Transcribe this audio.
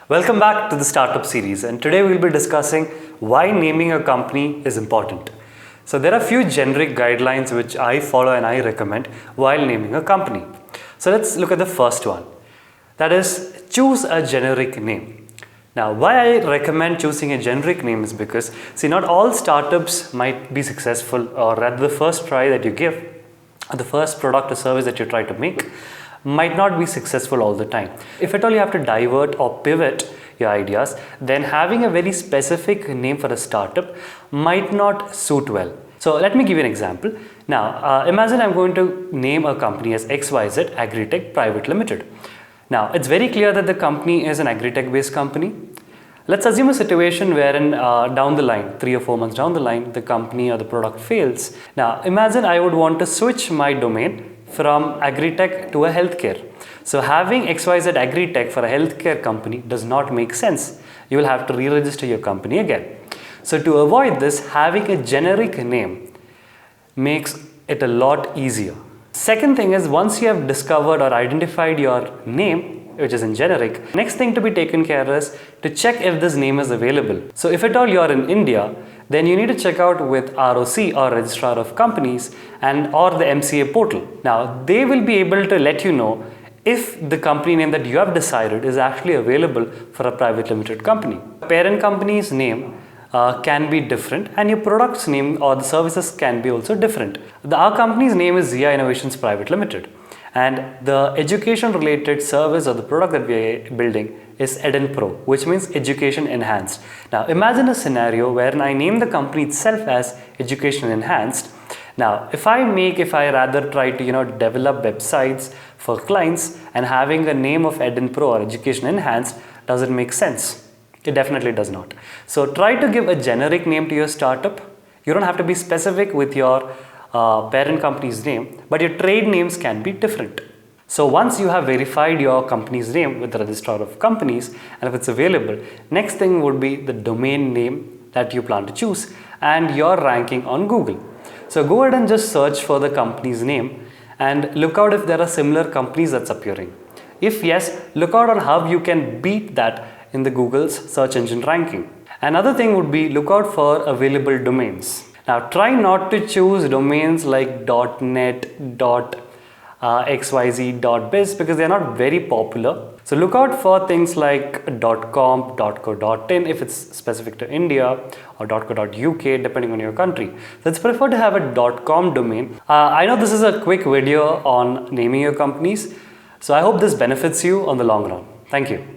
Welcome back to the Startup series, and today we'll be discussing why naming a company is important. So there are a few generic guidelines which I follow and I recommend while naming a company. So let's look at the first one. That is, choose a generic name. Now, why I recommend choosing a generic name is because, see, not all startups might be successful, or rather the first try that you give, or the first product or service that you try to make might not be successful all the time. If at all you have to divert or pivot your ideas, then having a very specific name for a startup might not suit well. So let me give you an example. Now, imagine I'm going to name a company as XYZ Agritech Private Limited. Now, it's very clear that the company is an agritech based company. Let's assume a situation wherein down the line, 3 or 4 months down the line, the company or the product fails. Now, imagine I would want to switch my domain from agritech to a healthcare. So having XYZ Agritech for a healthcare company does not make sense. You will have to re-register your company again. So to avoid this, having a generic name makes it a lot easier. Second thing is, once you have discovered or identified your name, which is in generic, next thing to be taken care is to check if this name is available. So if at all you are in India, then you need to check out with ROC, or Registrar of Companies, and or the MCA portal. Now they will be able to let you know if the company name that you have decided is actually available for a private limited company. Parent company's name can be different, and your product's name or the services can be also different. Our company's name is Zia Innovations Private Limited, and the education related service or the product that we are building is EdenPro, which means education enhanced. Now imagine a scenario wherein I name the company itself as Education Enhanced. Now if I rather try to develop websites for clients, and having a name of EdenPro or Education Enhanced doesn't make sense. It definitely does not. So try to give a generic name to your startup. You don't have to be specific with your parent company's name, but your trade names can be different. So once you have verified your company's name with the Registrar of Companies, and if it's available, next thing would be the domain name that you plan to choose and your ranking on Google. So go ahead and just search for the company's name and look out if there are similar companies that's appearing. If yes, look out on how you can beat that in the Google's search engine ranking. Another thing would be look out for available domains. Now try not to choose domains like .net, .xyz, .biz, because they are not very popular. So look out for things like .com, .co.in if it's specific to India, or .co.uk depending on your country. So it's preferred to have a .com domain. I know this is a quick video on naming your companies, so I hope this benefits you on the long run. Thank you.